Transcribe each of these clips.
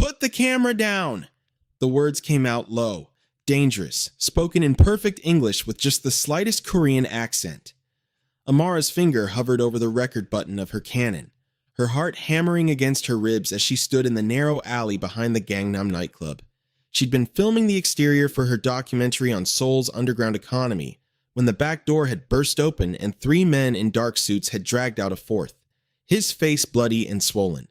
Put the camera down! The words came out low, dangerous, spoken in perfect English with just the slightest Korean accent. Amara's finger hovered over the record button of her Canon, her heart hammering against her ribs as she stood in the narrow alley behind the Gangnam nightclub. She'd been filming the exterior for her documentary on Seoul's underground economy when the back door had burst open and 3 men in dark suits had dragged out a fourth, his face bloody and swollen.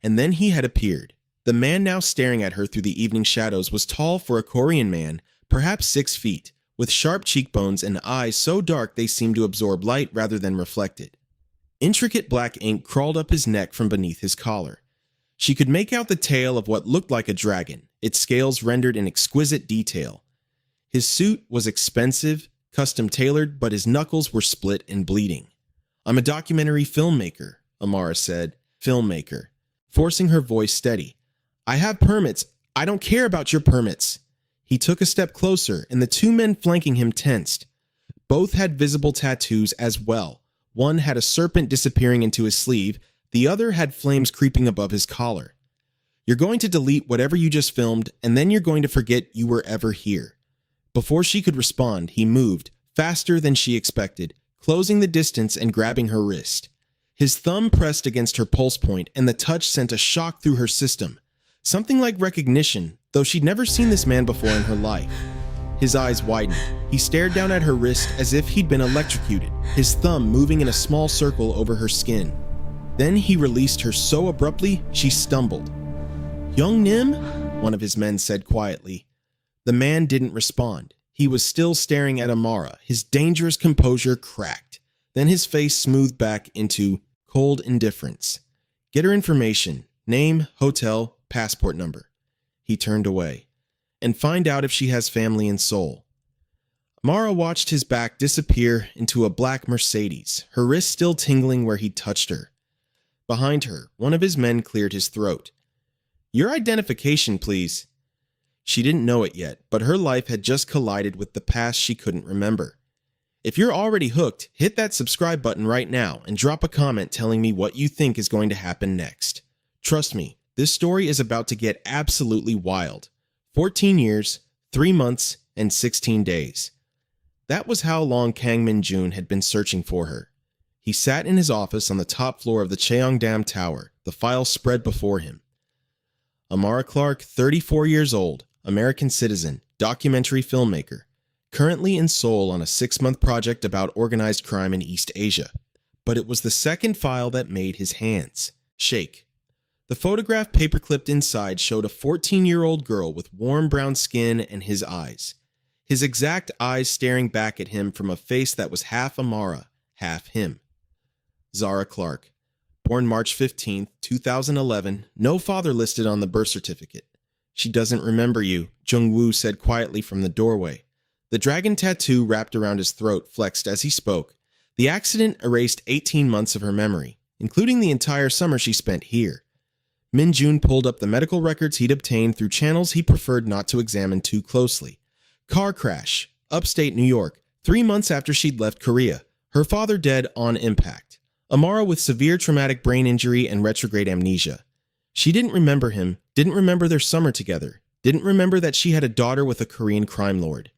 And then he had appeared. The man now staring at her through the evening shadows was tall for a Korean man, perhaps 6 feet, with sharp cheekbones and eyes so dark they seemed to absorb light rather than reflect it. Intricate black ink crawled up his neck from beneath his collar. She could make out the tail of what looked like a dragon, its scales rendered in exquisite detail. His suit was expensive, custom-tailored, but his knuckles were split and bleeding. "I'm a documentary filmmaker," Amara said. "Filmmaker," forcing her voice steady. "I have permits. I don't care about your permits." He took a step closer, and the 2 men flanking him tensed. Both had visible tattoos as well. One had a serpent disappearing into his sleeve, the other had flames creeping above his collar. "You're going to delete whatever you just filmed, and then you're going to forget you were ever here." Before she could respond, he moved, faster than she expected, closing the distance and grabbing her wrist. His thumb pressed against her pulse point, and the touch sent a shock through her system. Something like recognition, though she'd never seen this man before in her life. His eyes widened. He stared down at her wrist as if he'd been electrocuted, his thumb moving in a small circle over her skin. Then he released her so abruptly, she stumbled. "Young Nim?" one of his men said quietly. The man didn't respond. He was still staring at Amara, his dangerous composure cracked. Then his face smoothed back into cold indifference. "Get her information, name, hotel, passport number." He turned away. "And find out if she has family in Seoul." Amara watched his back disappear into a black Mercedes, her wrist still tingling where he touched her. Behind her, one of his men cleared his throat. "Your identification, please." She didn't know it yet, but her life had just collided with the past she couldn't remember. If you're already hooked, hit that subscribe button right now and drop a comment telling me what you think is going to happen next. Trust me, this story is about to get absolutely wild. 14 years, 3 months, and 16 days. That was how long Kang Min-jun had been searching for her. He sat in his office on the top floor of the Cheongdam Tower, the files spread before him. Amara Clark, 34 years old, American citizen, documentary filmmaker, currently in Seoul on a 6-month project about organized crime in East Asia. But it was the second file that made his hands shake. The photograph paperclipped inside showed a 14-year-old girl with warm brown skin and his eyes. His exact eyes staring back at him from a face that was half Amara, half him. Zara Clark, born March 15, 2011, no father listed on the birth certificate. "She doesn't remember you," Jung-woo said quietly from the doorway. The dragon tattoo wrapped around his throat flexed as he spoke. The accident erased 18 months of her memory, including the entire summer she spent here. Min-jun pulled up the medical records he'd obtained through channels he preferred not to examine too closely. Car crash, upstate New York, 3 months after she'd left Korea. Her father dead on impact. Amara with severe traumatic brain injury and retrograde amnesia. She didn't remember him, didn't remember their summer together, didn't remember that she had a daughter with a Korean crime lord.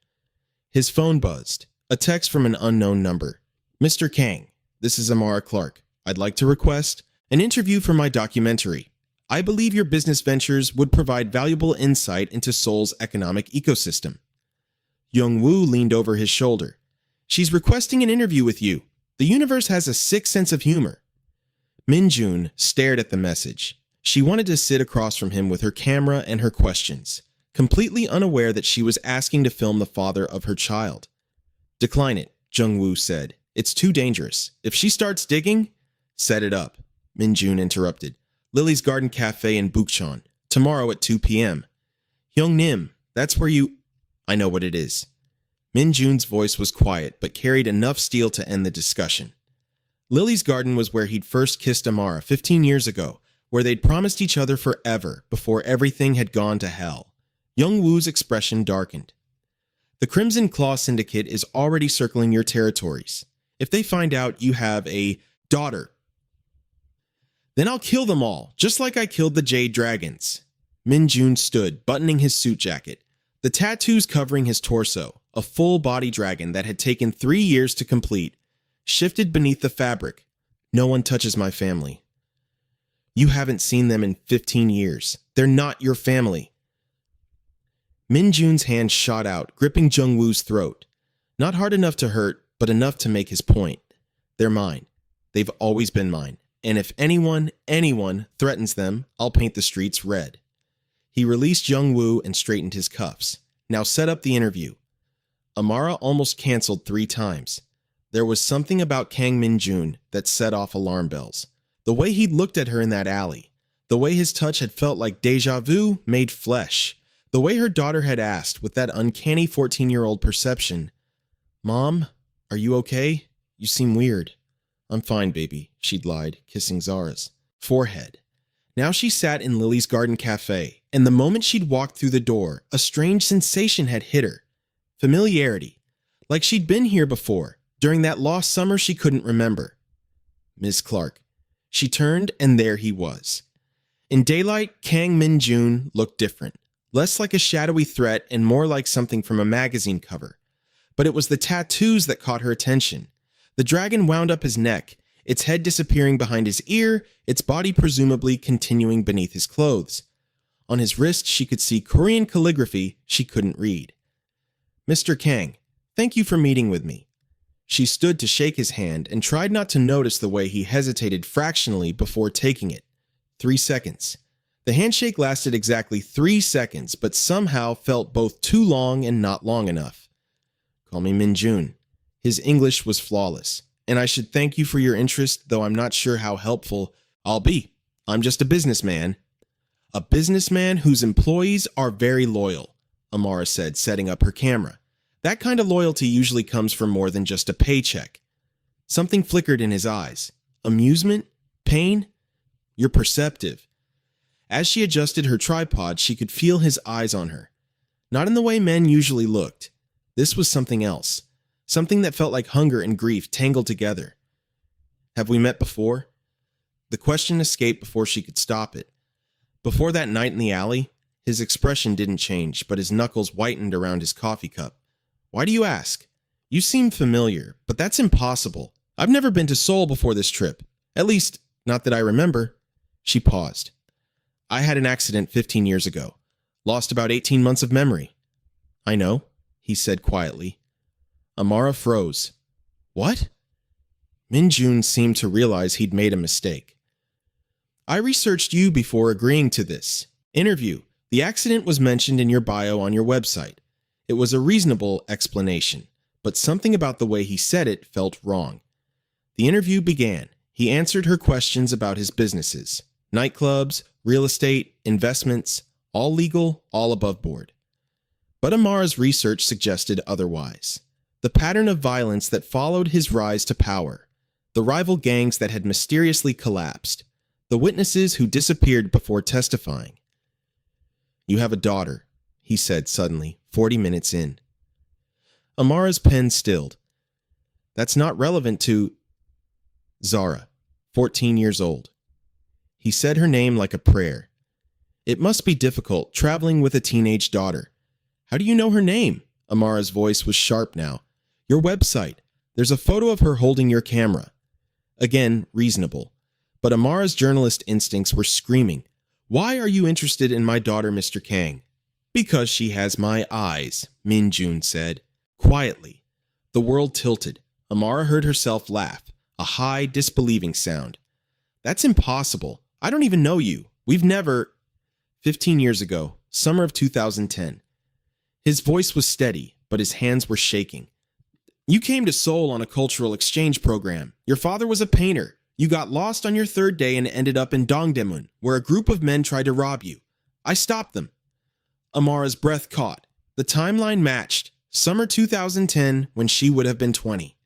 His phone buzzed. A text from an unknown number. "Mr. Kang, this is Amara Clark. I'd like to request an interview for my documentary. I believe your business ventures would provide valuable insight into Seoul's economic ecosystem." Jung-woo leaned over his shoulder. "She's requesting an interview with you. The universe has a sick sense of humor." Min-jun stared at the message. She wanted to sit across from him with her camera and her questions, completely unaware that she was asking to film the father of her child. "Decline it," Jung-woo said. "It's too dangerous. If she starts digging—" "Set it up," Min-jun interrupted. "Lily's Garden Cafe in Bukchon, tomorrow at 2 p.m. Hyung-nim, that's where you—" "I know what it is." Min-jun's voice was quiet, but carried enough steel to end the discussion. Lily's Garden was where he'd first kissed Amara 15 years ago, where they'd promised each other forever before everything had gone to hell. Jung-woo's expression darkened. "The Crimson Claw Syndicate is already circling your territories. If they find out you have a daughter, then I'll kill them all, just like I killed the Jade Dragons." Min-jun stood, buttoning his suit jacket, the tattoos covering his torso, a full-body dragon that had taken 3 years to complete, shifted beneath the fabric. No one touches my family. You haven't seen them in 15 years. They're not your family. Min-jun's hand shot out, gripping Jung-woo's throat. Not hard enough to hurt, but enough to make his point. They're mine. They've always been mine. And if anyone threatens them, I'll paint the streets red. He released Jung-woo and straightened his cuffs. Now set up the interview. Amara almost canceled 3 times. There was something about Kang Min-jun that set off alarm bells. The way he'd looked at her in that alley. The way his touch had felt like déjà vu made flesh. The way her daughter had asked with that uncanny 14-year-old perception, "Mom, are you okay? You seem weird." "I'm fine, baby," she'd lied, kissing Zara's forehead. Now she sat in Lily's garden cafe, and the moment she'd walked through the door, a strange sensation had hit her. Familiarity. Like she'd been here before, during that lost summer she couldn't remember. Ms. Clark. She turned, and there he was. In daylight, Kang Min-jun looked different. Less like a shadowy threat and more like something from a magazine cover. But it was the tattoos that caught her attention. The dragon wound up his neck, its head disappearing behind his ear, its body presumably continuing beneath his clothes. On his wrist, she could see Korean calligraphy she couldn't read. "Mr. Kang, thank you for meeting with me." She stood to shake his hand and tried not to notice the way he hesitated fractionally before taking it. 3 seconds. The handshake lasted exactly 3 seconds, but somehow felt both too long and not long enough. "Call me Min-jun." His English was flawless. "And I should thank you for your interest, though I'm not sure how helpful I'll be. I'm just a businessman." "A businessman whose employees are very loyal," Amara said, setting up her camera. "That kind of loyalty usually comes from more than just a paycheck." Something flickered in his eyes. Amusement? Pain? "You're perceptive." As she adjusted her tripod, she could feel his eyes on her. Not in the way men usually looked. This was something else. Something that felt like hunger and grief tangled together. "Have we met before?" The question escaped before she could stop it. Before that night in the alley, his expression didn't change, but his knuckles whitened around his coffee cup. "Why do you ask? You seem familiar, but that's impossible. I've never been to Seoul before this trip. At least, not that I remember." She paused. "I had an accident 15 years ago. Lost about 18 months of memory." "I know," he said quietly. Amara froze. "What?" Min-jun seemed to realize he'd made a mistake. "I researched you before agreeing to this interview. The accident was mentioned in your bio on your website. It was a reasonable explanation, but something about the way he said it felt wrong." The interview began. He answered her questions about his businesses. Nightclubs, real estate, investments, all legal, all above board. But Amara's research suggested otherwise. The pattern of violence that followed his rise to power. The rival gangs that had mysteriously collapsed. The witnesses who disappeared before testifying. "You have a daughter," he said suddenly, 40 minutes in. Amara's pen stilled. "That's not relevant to..." "Zara, 14 years old." He said her name like a prayer. "It must be difficult, traveling with a teenage daughter." "How do you know her name?" Amara's voice was sharp now. "Your website. There's a photo of her holding your camera." Again, reasonable. But Amara's journalist instincts were screaming, "Why are you interested in my daughter, Mr. Kang?" "Because she has my eyes," Min-jun said. Quietly. The world tilted. Amara heard herself laugh, a high, disbelieving sound. "That's impossible. I don't even know you. We've never..." 15 years ago, summer of 2010. His voice was steady, but his hands were shaking. "You came to Seoul on a cultural exchange program. Your father was a painter. You got lost on your 3rd day and ended up in Dongdaemun, where a group of men tried to rob you. I stopped them." Amara's breath caught. The timeline matched. Summer 2010, when she would have been 20.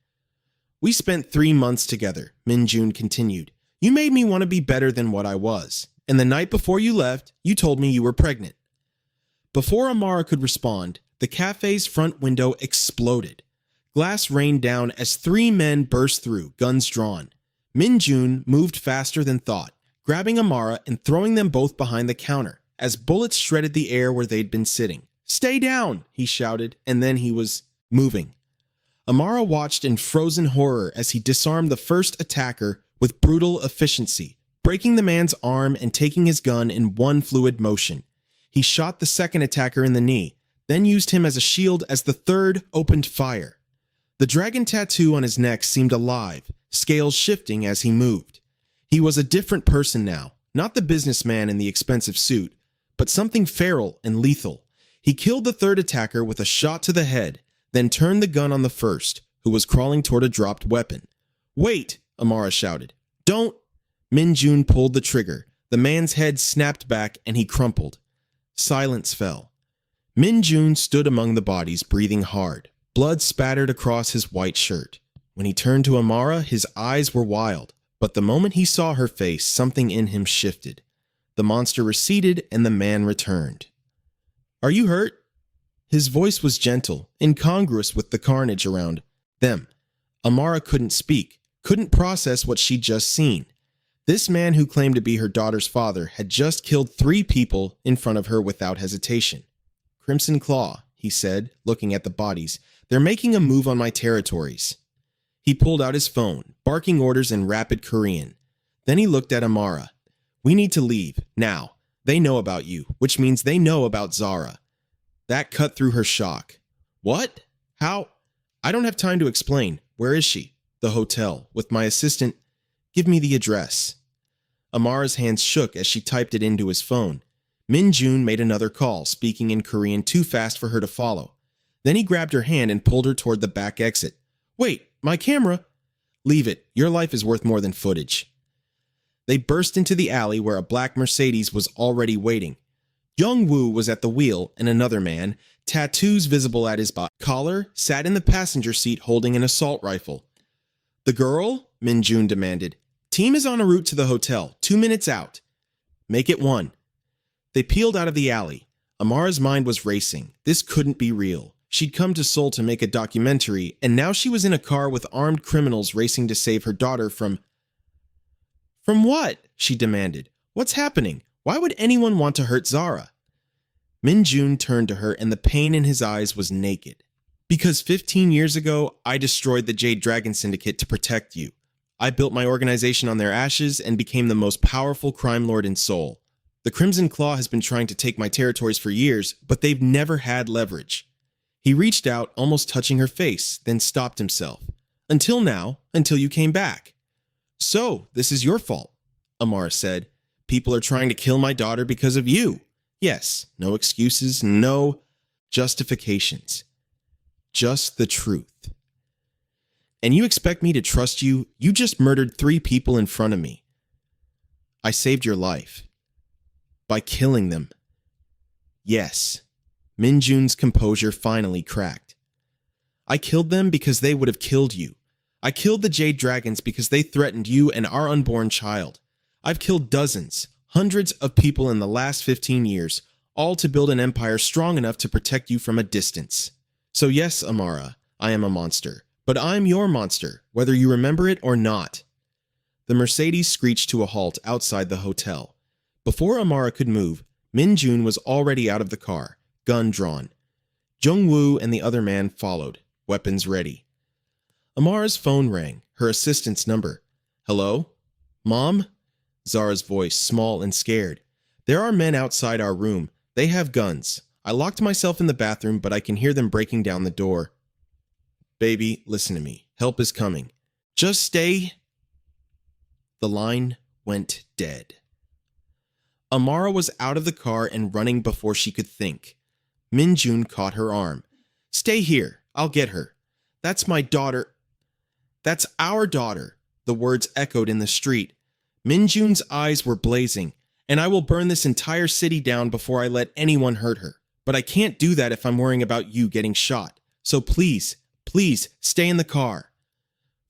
"We spent 3 months together," Min-jun continued. "You made me want to be better than what I was. And the night before you left, you told me you were pregnant." Before Amara could respond, the cafe's front window exploded. Glass rained down as 3 men burst through, guns drawn. Min-jun moved faster than thought, grabbing Amara and throwing them both behind the counter, as bullets shredded the air where they'd been sitting. "Stay down!" he shouted, and then he was moving. Amara watched in frozen horror as he disarmed the first attacker with brutal efficiency, breaking the man's arm and taking his gun in one fluid motion. He shot the second attacker in the knee, then used him as a shield as the third opened fire. The dragon tattoo on his neck seemed alive, scales shifting as he moved. He was a different person now, not the businessman in the expensive suit, but something feral and lethal. He killed the third attacker with a shot to the head, then turned the gun on the first, who was crawling toward a dropped weapon. "Wait!" Amara shouted. "Don't!" Min-jun pulled the trigger. The man's head snapped back and he crumpled. Silence fell. Min-jun stood among the bodies, breathing hard. Blood spattered across his white shirt. When he turned to Amara, his eyes were wild, but the moment he saw her face, something in him shifted. The monster receded and the man returned. "Are you hurt?" His voice was gentle, incongruous with the carnage around them. Amara couldn't speak, couldn't process what she'd just seen. This man who claimed to be her daughter's father had just killed 3 people in front of her without hesitation. "Crimson Claw," he said, looking at the bodies. "They're making a move on my territories." He pulled out his phone, barking orders in rapid Korean. Then he looked at Amara. "We need to leave, now. They know about you, which means they know about Zara." That cut through her shock. "What? How? I don't have time to explain. Where is she?" "The hotel, with my assistant. Give me the address." Amara's hands shook as she typed it into his phone. Min-jun made another call, speaking in Korean too fast for her to follow. Then he grabbed her hand and pulled her toward the back exit. "Wait, my camera!" "Leave it. Your life is worth more than footage." They burst into the alley where a black Mercedes was already waiting. Jung-woo was at the wheel, and another man, tattoos visible at his collar, sat in the passenger seat holding an assault rifle. "The girl?" Min-jun demanded. "Team is on a route to the hotel, 2 minutes out." "Make it 1. They peeled out of the alley. Amara's mind was racing. This couldn't be real. She'd come to Seoul to make a documentary, and now she was in a car with armed criminals racing to save her daughter from... "From what?" she demanded. "What's happening? Why would anyone want to hurt Zara?" Min-jun turned to her, and the pain in his eyes was naked. "Because 15 years ago, I destroyed the Jade Dragon Syndicate to protect you. I built my organization on their ashes and became the most powerful crime lord in Seoul. The Crimson Claw has been trying to take my territories for years, but they've never had leverage." He reached out, almost touching her face, then stopped himself. "Until now, until you came back." "So, this is your fault," Amara said. "People are trying to kill my daughter because of you. Yes, no excuses, no justifications. Just the truth. And you expect me to trust you? You just murdered 3 people in front of me. I saved your life. By killing them." "Yes." Min-jun's composure finally cracked. "I killed them because they would have killed you. I killed the Jade Dragons because they threatened you and our unborn child. I've killed dozens, hundreds of people in the last 15 years, all to build an empire strong enough to protect you from a distance. So yes, Amara, I am a monster, but I'm your monster, whether you remember it or not." The Mercedes screeched to a halt outside the hotel. Before Amara could move, Min-jun was already out of the car, gun drawn. Jung-woo and the other man followed, weapons ready. Amara's phone rang, her assistant's number. "Hello? Mom?" Zara's voice, small and scared. "There are men outside our room. They have guns. I locked myself in the bathroom, but I can hear them breaking down the door." "Baby, listen to me. Help is coming. Just stay." The line went dead. Amara was out of the car and running before she could think. Min-jun caught her arm. "Stay here. I'll get her. That's my daughter." "That's our daughter," the words echoed in the street. Min-jun's eyes were blazing. "And I will burn this entire city down before I let anyone hurt her. But I can't do that if I'm worrying about you getting shot. So please, please, stay in the car."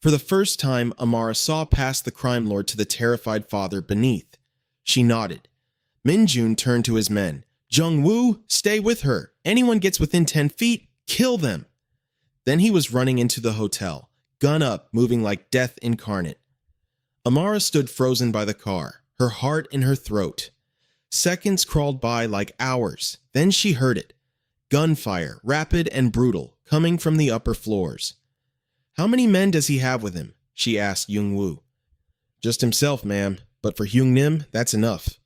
For the first time, Amara saw past the crime lord to the terrified father beneath. She nodded. Min-jun turned to his men. "Jung-woo, stay with her. Anyone gets within 10 feet, kill them." Then he was running into the hotel, gun up, moving like death incarnate. Amara stood frozen by the car, her heart in her throat. Seconds crawled by like hours. Then she heard it. Gunfire, rapid and brutal, coming from the upper floors. "How many men does he have with him?" she asked Young-woo. "Just himself, ma'am, but for Hyung-nim, that's enough."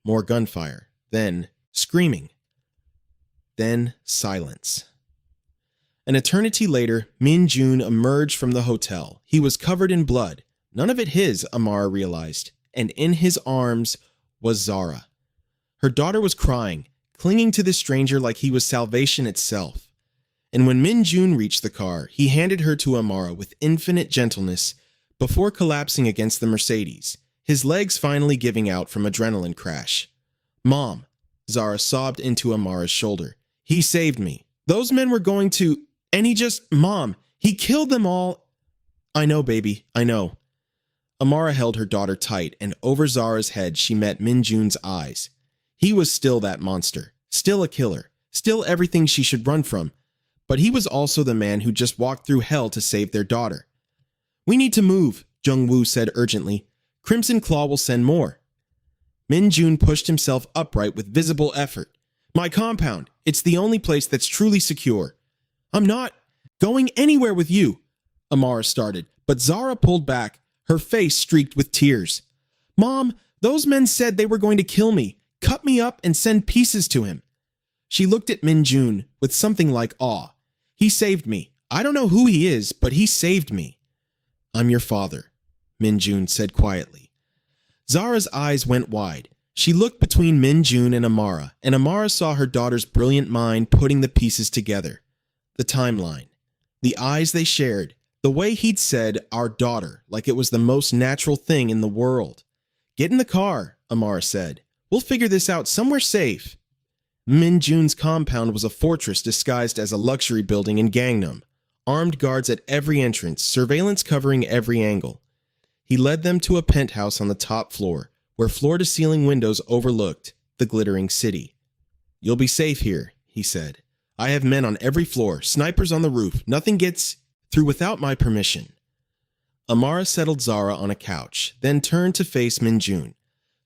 More gunfire. Then screaming. Then silence. An eternity later, Min-jun emerged from the hotel. He was covered in blood. None of it his, Amara realized. And in his arms was Zara. Her daughter was crying, clinging to the stranger like he was salvation itself. And when Min-jun reached the car, he handed her to Amara with infinite gentleness before collapsing against the Mercedes, his legs finally giving out from adrenaline crash. "Mom," Zara sobbed into Amara's shoulder. "He saved me. Those men were going to... and he just... Mom, he killed them all." "I know, baby, I know." Amara held her daughter tight, and over Zara's head she met Min-jun's eyes. He was still that monster, still a killer, still everything she should run from, but he was also the man who just walked through hell to save their daughter. "We need to move," Jung-woo said urgently. "Crimson Claw will send more." Min-jun pushed himself upright with visible effort. "My compound. It's the only place that's truly secure." "I'm not going anywhere with you," Amara started, but Zara pulled back, her face streaked with tears. "Mom, those men said they were going to kill me, cut me up, and send pieces to him." She looked at Min-jun with something like awe. "He saved me. I don't know who he is, but he saved me." "I'm your father," Min-jun said quietly. Zara's eyes went wide. She looked between Min-jun and Amara saw her daughter's brilliant mind putting the pieces together. The timeline. The eyes they shared. The way he'd said, "our daughter," like it was the most natural thing in the world. "Get in the car," Amara said. "We'll figure this out somewhere safe." Min-jun's compound was a fortress disguised as a luxury building in Gangnam. Armed guards at every entrance, surveillance covering every angle. He led them to a penthouse on the top floor, where floor-to-ceiling windows overlooked the glittering city. "You'll be safe here," he said. "I have men on every floor, snipers on the roof. Nothing gets through without my permission." Amara settled Zara on a couch, then turned to face Min-jun.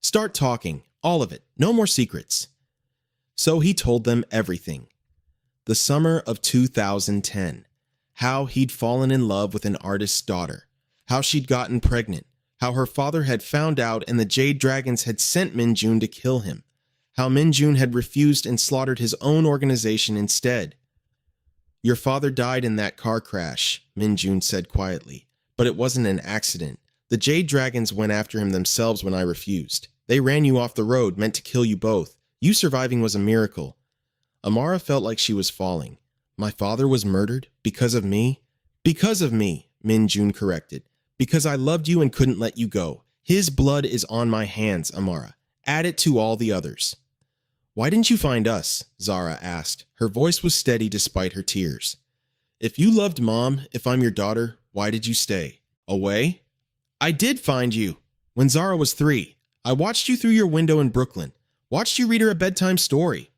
"Start talking, all of it, no more secrets." So he told them everything. The summer of 2010. How he'd fallen in love with an artist's daughter. How she'd gotten pregnant. How her father had found out and the Jade Dragons had sent Min-jun to kill him. How Min-jun had refused and slaughtered his own organization instead. "Your father died in that car crash," Min-jun said quietly. "But it wasn't an accident. The Jade Dragons went after him themselves when I refused. They ran you off the road, meant to kill you both. You surviving was a miracle." Amara felt like she was falling. "My father was murdered? Because of me?" "Because of me," Min-jun corrected. "Because I loved you and couldn't let you go. His blood is on my hands, Amara. Add it to all the others." "Why didn't you find us?" Zara asked. Her voice was steady despite her tears. "If you loved Mom, if I'm your daughter, why did you stay? Away?" "I did find you. When Zara was 3. I watched you through your window in Brooklyn. Watched you read her a bedtime story."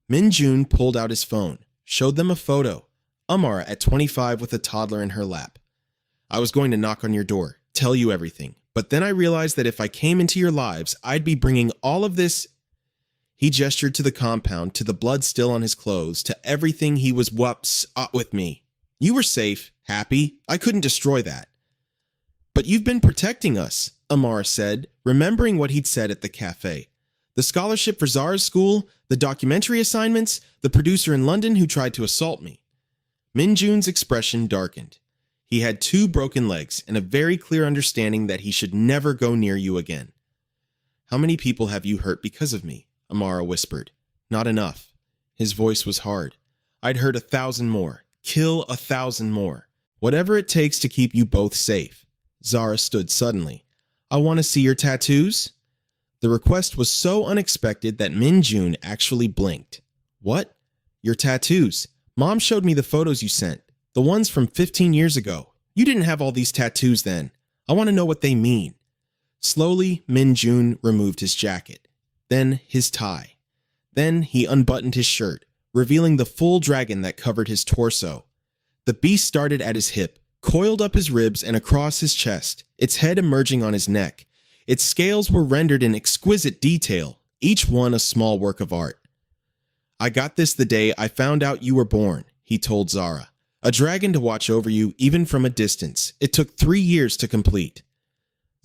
Min-jun pulled out his phone, showed them a photo. Amara at 25 with a toddler in her lap. "I was going to knock on your door, tell you everything. But then I realized that if I came into your lives, I'd be bringing all of this..." He gestured to the compound, to the blood still on his clothes, to everything he was with me. "You were safe, happy. I couldn't destroy that." "But you've been protecting us," Amara said, remembering what he'd said at the cafe. "The scholarship for Zara's school, the documentary assignments, the producer in London who tried to assault me." Min-jun's expression darkened. He had 2 broken legs and a very clear understanding that he should never go near you again. "How many people have you hurt because of me?" Amara whispered. "Not enough." His voice was hard. "I'd hurt 1,000 more. Kill 1,000 more. Whatever it takes to keep you both safe." Zara stood suddenly. "I want to see your tattoos." The request was so unexpected that Min-jun actually blinked. "What?" "Your tattoos. Mom showed me the photos you sent. The ones from 15 years ago. You didn't have all these tattoos then. I want to know what they mean." Slowly, Min-jun removed his jacket. Then his tie. Then he unbuttoned his shirt, revealing the full dragon that covered his torso. The beast started at his hip, coiled up his ribs and across his chest, its head emerging on his neck. Its scales were rendered in exquisite detail, each one a small work of art. I got this the day I found out you were born, he told Zara. A dragon to watch over you, even from a distance. It took 3 years to complete.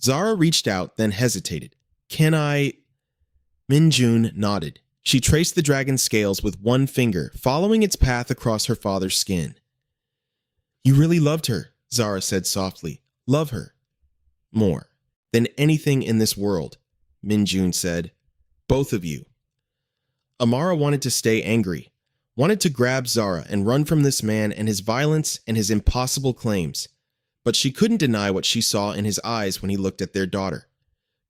Zara reached out, then hesitated. Can I? Minjun nodded. She traced the dragon's scales with one finger, following its path across her father's skin. You really loved her, Zara said softly. Love her. More than anything in this world, Minjun said. Both of you. Amara wanted to stay angry, wanted to grab Zara and run from this man and his violence and his impossible claims. But she couldn't deny what she saw in his eyes when he looked at their daughter.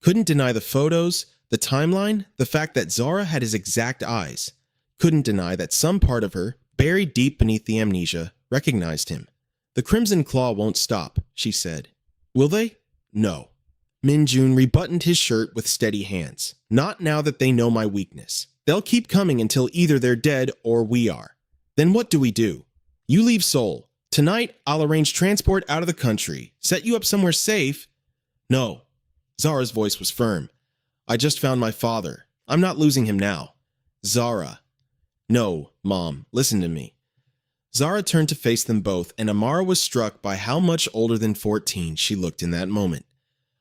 Couldn't deny the photos, the timeline, the fact that Zara had his exact eyes. Couldn't deny that some part of her, buried deep beneath the amnesia, recognized him. The Crimson Claw won't stop, she said. Will they? No. Minjun rebuttoned his shirt with steady hands. Not now that they know my weakness. They'll keep coming until either they're dead or we are. Then what do we do? You leave Seoul. Tonight, I'll arrange transport out of the country. Set you up somewhere safe. No. Zara's voice was firm. I just found my father. I'm not losing him now. Zara. No, Mom, listen to me. Zara turned to face them both, and Amara was struck by how much older than 14 she looked in that moment.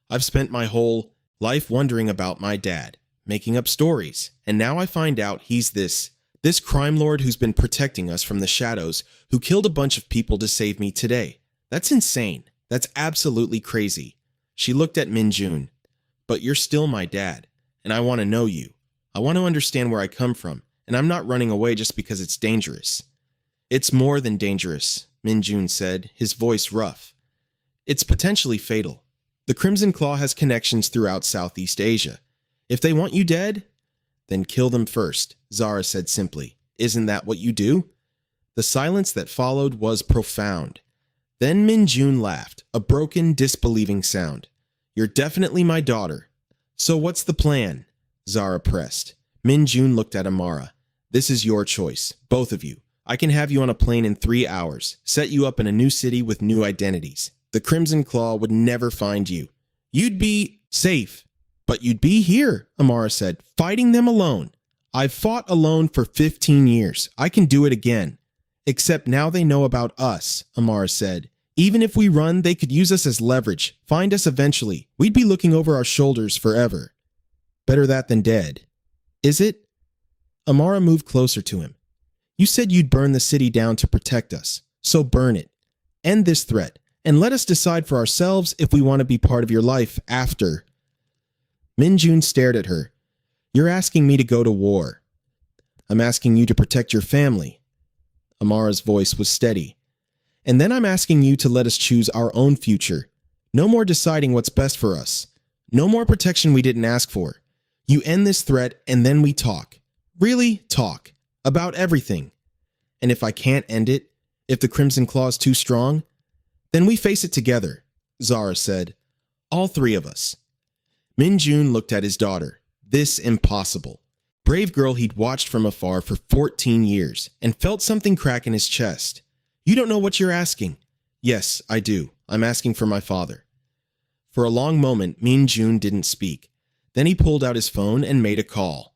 I've spent my whole life wondering about my dad, making up stories, and now I find out he's this crime lord who's been protecting us from the shadows, who killed a bunch of people to save me today. That's insane. That's absolutely crazy. She looked at Minjun. But you're still my dad, and I want to know you. I want to understand where I come from, and I'm not running away just because it's dangerous. It's more than dangerous, Minjun said, his voice rough. It's potentially fatal. The Crimson Claw has connections throughout Southeast Asia. If they want you dead, then kill them first, Zara said simply. Isn't that what you do? The silence that followed was profound. Then Minjun laughed, a broken, disbelieving sound. You're definitely my daughter. So what's the plan? Zara pressed. Minjun looked at Amara. This is your choice, both of you. I can have you on a plane in 3 hours, set you up in a new city with new identities. The Crimson Claw would never find you. You'd be safe. But you'd be here, Amara said, fighting them alone. I've fought alone for 15 years. I can do it again. Except now they know about us, Amara said. Even if we run, they could use us as leverage, find us eventually. We'd be looking over our shoulders forever. Better that than dead. Is it? Amara moved closer to him. You said you'd burn the city down to protect us, so burn it. End this threat, and let us decide for ourselves if we want to be part of your life after. Minjun stared at her. You're asking me to go to war. I'm asking you to protect your family. Amara's voice was steady. And then I'm asking you to let us choose our own future. No more deciding what's best for us. No more protection we didn't ask for. You end this threat and then we talk. Really talk. About everything. And if I can't end it, if the Crimson Claw is too strong, then we face it together, Zara said. All 3 of us. Minjun looked at his daughter. This impossible. Brave girl he'd watched from afar for 14 years and felt something crack in his chest. You don't know what you're asking. Yes, I do. I'm asking for my father. For a long moment, Minjun didn't speak. Then he pulled out his phone and made a call.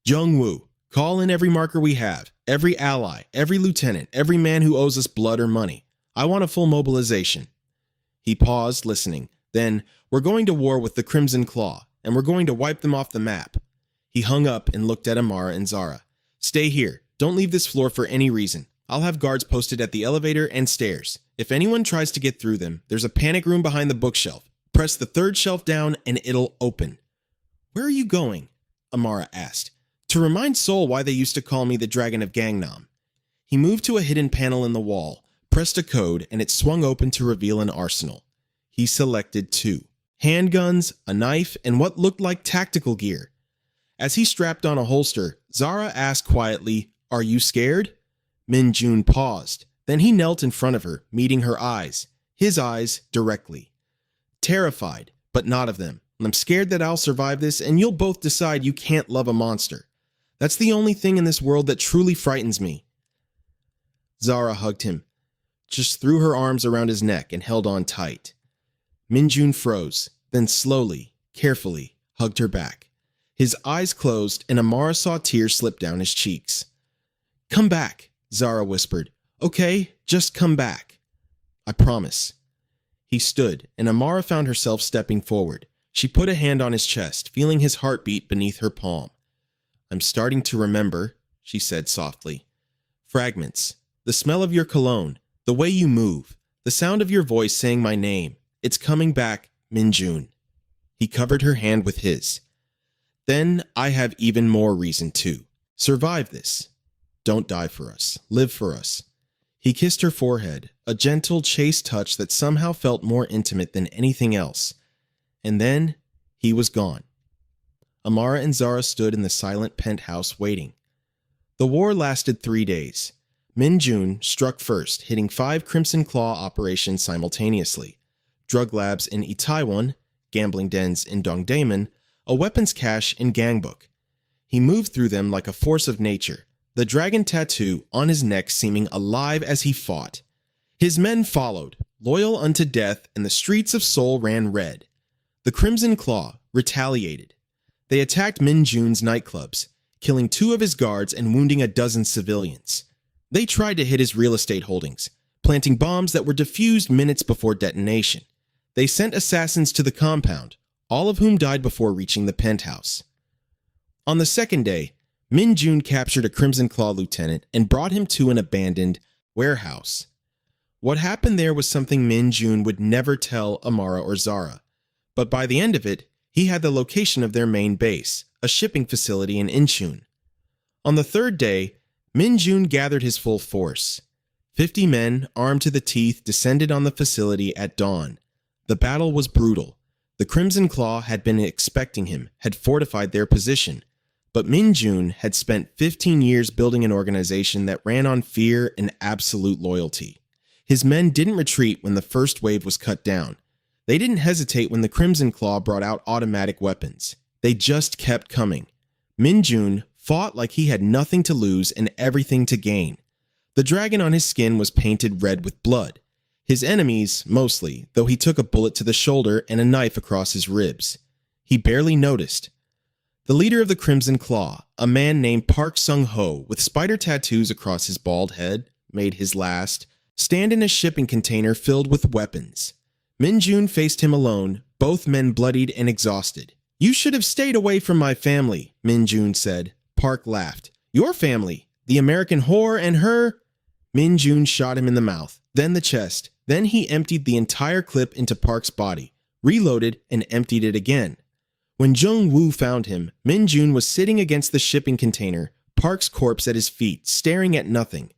Jungwoo, call in every marker we have, every ally, every lieutenant, every man who owes us blood or money. I want a full mobilization. He paused, listening. Then, we're going to war with the Crimson Claw, and we're going to wipe them off the map. He hung up and looked at Amara and Zara. Stay here. Don't leave this floor for any reason. I'll have guards posted at the elevator and stairs. If anyone tries to get through them, there's a panic room behind the bookshelf. Press the 3rd shelf down and it'll open. Where are you going? Amara asked. To remind Seoul why they used to call me the Dragon of Gangnam. He moved to a hidden panel in the wall, pressed a code, and it swung open to reveal an arsenal. He selected 2. Handguns, a knife, and what looked like tactical gear. As he strapped on a holster, Zara asked quietly, Are you scared? Minjun paused. Then he knelt in front of her, meeting her eyes. His eyes directly. Terrified, but not of them. I'm scared that I'll survive this, and you'll both decide you can't love a monster. That's the only thing in this world that truly frightens me. Zara hugged him, just threw her arms around his neck and held on tight. Minjun froze, then slowly, carefully, hugged her back. His eyes closed, and Amara saw tears slip down his cheeks. "Come back," Zara whispered. "Okay, just come back." "I promise." He stood, and Amara found herself stepping forward. She put a hand on his chest, feeling his heartbeat beneath her palm. "I'm starting to remember," she said softly. "Fragments. The smell of your cologne, the way you move, the sound of your voice saying my name. It's coming back, Minjun." He covered her hand with his. "Then I have even more reason to. Survive this. Don't die for us. Live for us." He kissed her forehead, a gentle, chaste touch that somehow felt more intimate than anything else. And then he was gone. Amara and Zara stood in the silent penthouse waiting. The war lasted 3 days. Minjun struck first, hitting 5 Crimson Claw operations simultaneously. Drug labs in Itaewon, gambling dens in Dongdaemun, a weapons cache in Gangbuk. He moved through them like a force of nature, the dragon tattoo on his neck seeming alive as he fought. His men followed, loyal unto death, and the streets of Seoul ran red. The Crimson Claw retaliated. They attacked Minjun's nightclubs, killing 2 of his guards and wounding a dozen civilians. They tried to hit his real estate holdings, planting bombs that were defused minutes before detonation. They sent assassins to the compound, all of whom died before reaching the penthouse. On the second day, Minjun captured a Crimson Claw lieutenant and brought him to an abandoned warehouse. What happened there was something Minjun would never tell Amara or Zara, but by the end of it, he had the location of their main base, a shipping facility in Incheon. On the third day, Minjun gathered his full force. 50 men, armed to the teeth, descended on the facility at dawn. The battle was brutal. The Crimson Claw had been expecting him, had fortified their position. But Minjun had spent 15 years building an organization that ran on fear and absolute loyalty. His men didn't retreat when the first wave was cut down. They didn't hesitate when the Crimson Claw brought out automatic weapons. They just kept coming. Minjun fought like he had nothing to lose and everything to gain. The dragon on his skin was painted red with blood. His enemies, mostly, though he took a bullet to the shoulder and a knife across his ribs. He barely noticed. The leader of the Crimson Claw, a man named Park Sung-ho with spider tattoos across his bald head, made his last stand in a shipping container filled with weapons. Minjun faced him alone, both men bloodied and exhausted. "You should have stayed away from my family," Minjun said. Park laughed. "Your family? The American whore and her?" Minjun shot him in the mouth, then the chest. Then he emptied the entire clip into Park's body, reloaded, and emptied it again. When Jung-woo found him, Minjun was sitting against the shipping container, Park's corpse at his feet, staring at nothing.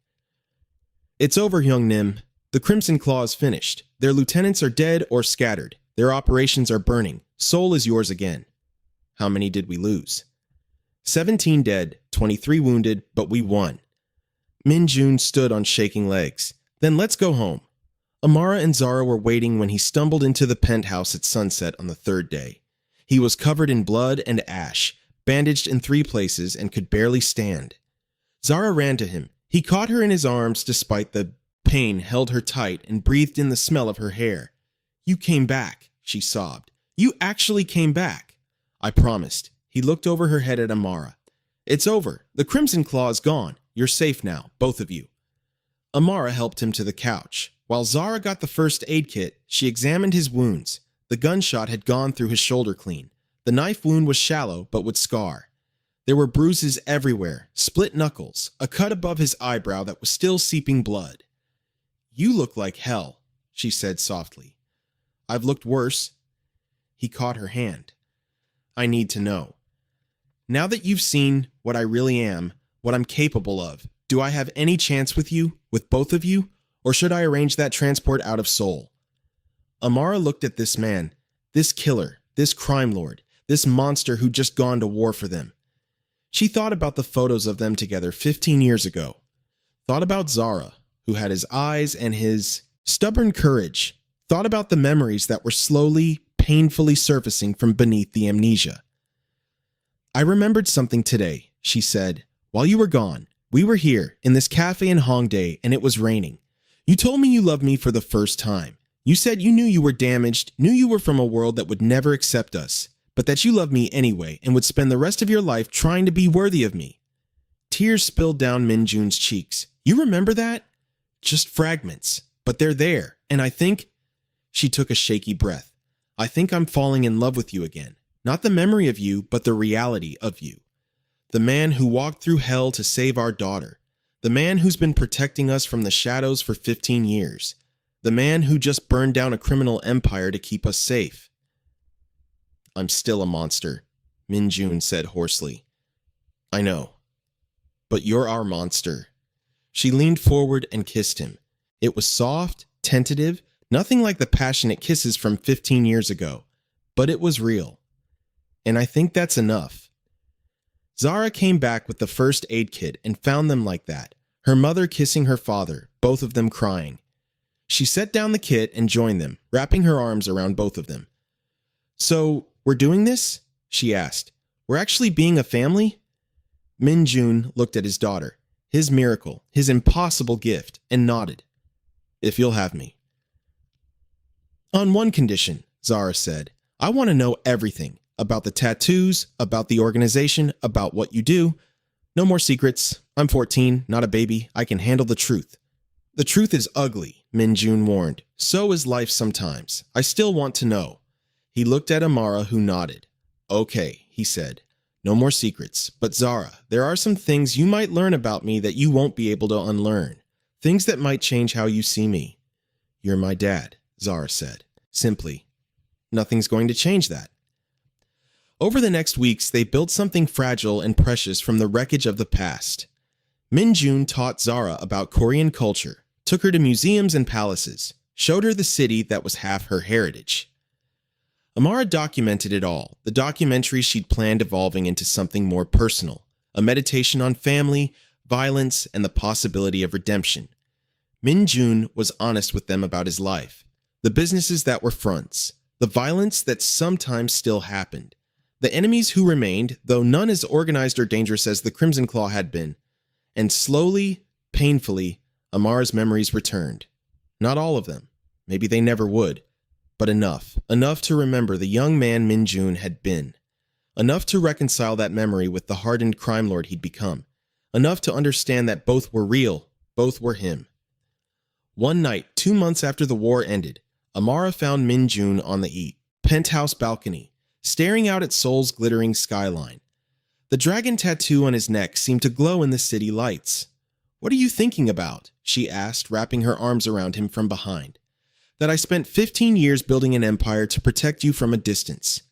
"It's over, Hyung-nim. The Crimson Claw is finished. Their lieutenants are dead or scattered. Their operations are burning. Seoul is yours again." "How many did we lose?" 17 dead, 23 wounded, but we won." Minjun stood on shaking legs. "Then let's go home." Amara and Zara were waiting when he stumbled into the penthouse at sunset on the third day. He was covered in blood and ash, bandaged in 3 places, and could barely stand. Zara ran to him. He caught her in his arms despite the pain, held her tight, and breathed in the smell of her hair. "You came back," she sobbed. "You actually came back." "I promised." He looked over her head at Amara. "It's over. The Crimson Claw is gone. You're safe now, both of you." Amara helped him to the couch. While Zara got the first aid kit, she examined his wounds. The gunshot had gone through his shoulder clean. The knife wound was shallow, but would scar. There were bruises everywhere, split knuckles, a cut above his eyebrow that was still seeping blood. "You look like hell," she said softly. "I've looked worse." He caught her hand. "I need to know. Now that you've seen what I really am, what I'm capable of, do I have any chance with you, with both of you, or should I arrange that transport out of Seoul?" Amara looked at this man, this killer, this crime lord, this monster who'd just gone to war for them. She thought about the photos of them together 15 years ago. Thought about Zara, who had his eyes and his stubborn courage. Thought about the memories that were slowly, painfully surfacing from beneath the amnesia. "I remembered something today," she said. "While you were gone, we were here, in this cafe in Hongdae, and it was raining. You told me you loved me for the first time. You said you knew you were damaged, knew you were from a world that would never accept us, but that you love me anyway and would spend the rest of your life trying to be worthy of me. Tears spilled down Minjun's cheeks. You remember that? Just fragments, but they're there, and I think... She took a shaky breath. I think I'm falling in love with you again. Not the memory of you, but the reality of you. The man who walked through hell to save our daughter. The man who's been protecting us from the shadows for 15 years. The man who just burned down a criminal empire to keep us safe. I'm still a monster, Minjun said hoarsely. I know. But you're our monster. She leaned forward and kissed him. It was soft, tentative, nothing like the passionate kisses from 15 years ago, but it was real. And I think that's enough. Zara came back with the first aid kit and found them like that, her mother kissing her father, both of them crying. She set down the kit and joined them, wrapping her arms around both of them. So, we're doing this? She asked. We're actually being a family? Minjun looked at his daughter, his miracle, his impossible gift, and nodded. If you'll have me. On one condition, Zara said. I want to know everything. About the tattoos, about the organization, about what you do. No more secrets. I'm 14, not a baby. I can handle the truth. The truth is ugly, Minjun warned. So is life sometimes. I still want to know. He looked at Amara, who nodded. Okay, he said. No more secrets. But Zara, there are some things you might learn about me that you won't be able to unlearn. Things that might change how you see me. You're my dad, Zara said. Simply. Nothing's going to change that. Over the next weeks, they built something fragile and precious from the wreckage of the past. Minjun taught Zara about Korean culture, took her to museums and palaces, showed her the city that was half her heritage. Amara documented it all, the documentary she'd planned evolving into something more personal, a meditation on family, violence, and the possibility of redemption. Minjun was honest with them about his life, the businesses that were fronts, the violence that sometimes still happened, the enemies who remained, though none as organized or dangerous as the Crimson Claw had been. And slowly, painfully, Amara's memories returned. Not all of them. Maybe they never would. But enough. Enough to remember the young man Minjun had been. Enough to reconcile that memory with the hardened crime lord he'd become. Enough to understand that both were real, both were him. One night, 2 months after the war ended, Amara found Minjun on the penthouse balcony, staring out at Seoul's glittering skyline. The dragon tattoo on his neck seemed to glow in the city lights. What are you thinking about? She asked, wrapping her arms around him from behind. That I spent 15 years building an empire to protect you from a distance.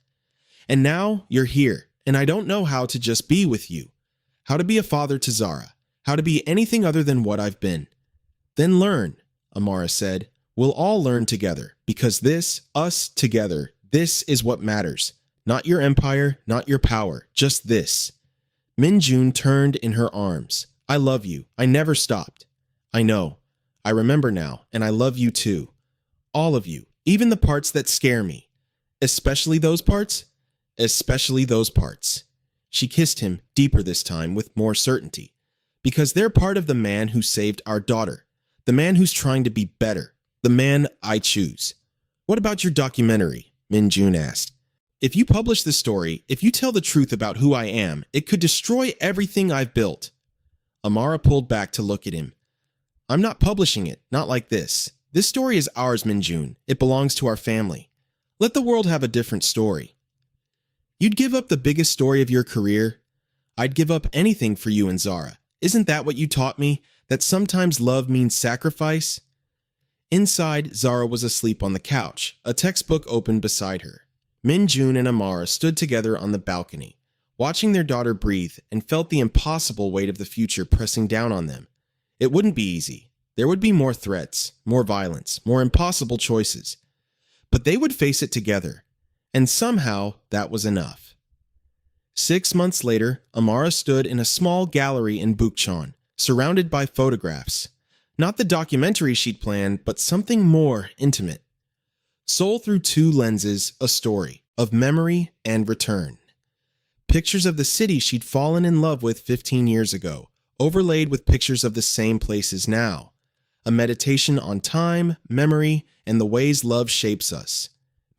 And now you're here, and I don't know how to just be with you. How to be a father to Zara. How to be anything other than what I've been. Then learn, Amara said. We'll all learn together, because this, us together, this is what matters. Not your empire, not your power, just this. Minjun turned in her arms. I love you. I never stopped. I know. I remember now, and I love you too. All of you, even the parts that scare me. Especially those parts? Especially those parts. She kissed him, deeper this time, with more certainty. Because they're part of the man who saved our daughter. The man who's trying to be better. The man I choose. What about your documentary? Minjun asked. If you publish this story, if you tell the truth about who I am, it could destroy everything I've built. Amara pulled back to look at him. I'm not publishing it, not like this. This story is ours, Minjun. It belongs to our family. Let the world have a different story. You'd give up the biggest story of your career? I'd give up anything for you and Zara. Isn't that what you taught me? That sometimes love means sacrifice? Inside, Zara was asleep on the couch, a textbook open beside her. Minjun and Amara stood together on the balcony, watching their daughter breathe, and felt the impossible weight of the future pressing down on them. It wouldn't be easy. There would be more threats, more violence, more impossible choices. But they would face it together, and somehow that was enough. 6 months later, Amara stood in a small gallery in Bukchon, surrounded by photographs. Not the documentary she'd planned, but something more intimate. Seoul through 2 lenses, a story of memory and return. Pictures of the city she'd fallen in love with 15 years ago, overlaid with pictures of the same places now. A meditation on time, memory, and the ways love shapes us.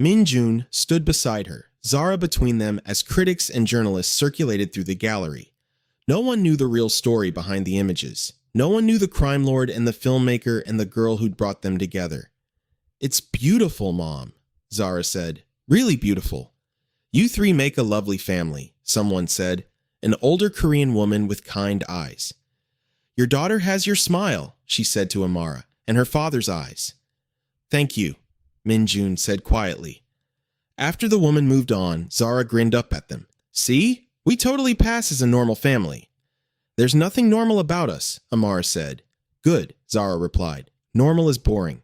Minjun stood beside her, Zara between them as critics and journalists circulated through the gallery. No one knew the real story behind the images. No one knew the crime lord and the filmmaker and the girl who'd brought them together. "It's beautiful, Mom," Zara said. "Really beautiful." "You three make a lovely family," someone said, an older Korean woman with kind eyes. "Your daughter has your smile," she said to Amara, "and her father's eyes." "Thank you," Min-jun said quietly. After the woman moved on, Zara grinned up at them. "See? We totally pass as a normal family." "There's nothing normal about us," Amara said. "Good," Zara replied. "Normal is boring."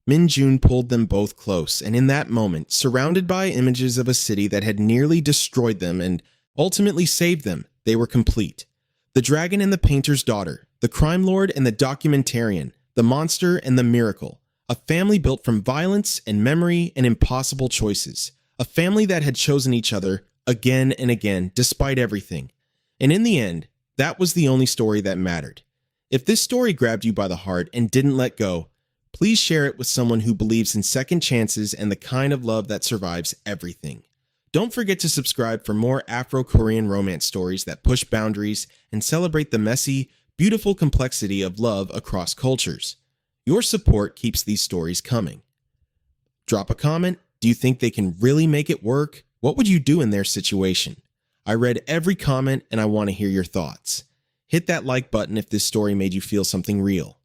Min-jun pulled them both close, and in that moment, surrounded by images of a city that had nearly destroyed them and ultimately saved them, they were complete. The dragon and the painter's daughter, the crime lord and the documentarian, the monster and the miracle. A family built from violence and memory and impossible choices. A family that had chosen each other again and again, despite everything. And in the end, that was the only story that mattered. If this story grabbed you by the heart and didn't let go, please share it with someone who believes in second chances and the kind of love that survives everything. Don't forget to subscribe for more Afro-Korean romance stories that push boundaries and celebrate the messy, beautiful complexity of love across cultures. Your support keeps these stories coming. Drop a comment. Do you think they can really make it work? What would you do in their situation? I read every comment and I want to hear your thoughts. Hit that like button if this story made you feel something real.